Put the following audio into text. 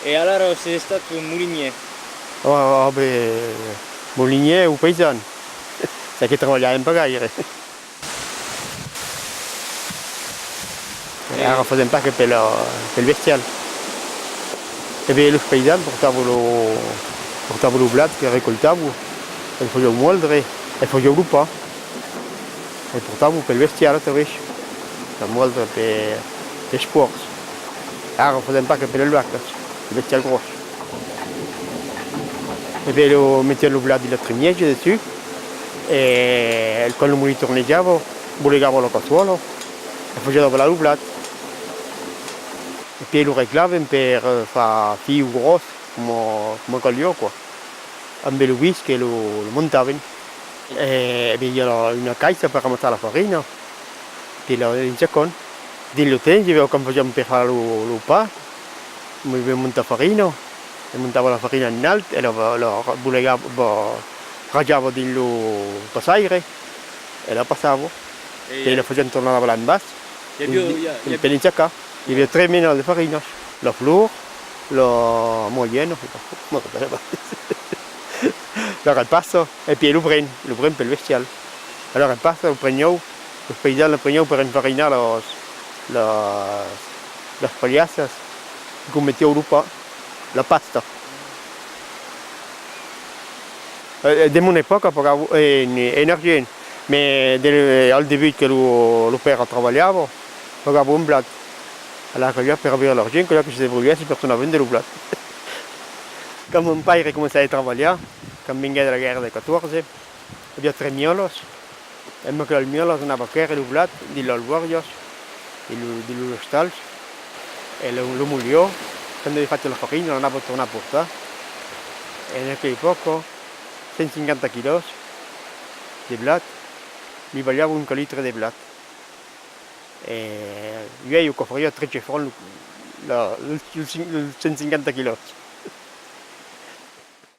E allora sei stato un mulinier? Oh, molinier ou paysan. C'est che travagliava gaire. Ara fazem pas che pel bestial. E beh, los paysan portavano blat che recoltavo, e facevo moldre, e facevo lupa. E portavo pel bestial, te la moldre per sport. Ara fazem pas che pel vacas, il bestial grosso. E beh, lo mettevo blat di la trimiege dessus, e quando mi ritorneggiavo, bollegavo la cassuola, e facevo la blat. E poi lo reclaven per fare fiu grosso, come Cagliò qua. Amb lo whisky lo montaven. E poi una caixa per ammazzare la farina, poi in giacon. Din lo tempo, quando facevamo per fare lo pa, mi montava farina, e montava la farina in alto, e la raggiavo din lo passaire, e la passavo, poi la facevamo tornare là in basso, per in giacca. Il y avait 3 mélanges de farine, la fleur, la moyenne, la repasso, et puis le brin pour le bestial. Alors repasso, le prenyo, le paysan le prenyo per infarinar las pagliassas, come metteva lupa, la pasta. De mon époque, in argent, mais al début que le père travaillava, pagava un blat. Alors que per avere l'argent, que si evoluesse per tornare a vendere il blat. Quand mon père commençait a travailler, quand vinguait de la guerra del 14, havia 3 miolos, e me que el miolos anava a carrer il blat di l'alguarios, di los stals, e lo muliò, quando aveva fatto la farina l'anava a tornare a portare, e in quel poco, 150 kg di blat, mi vagliava un litro di blat. E io ho comprato 13 francs, 150 kg.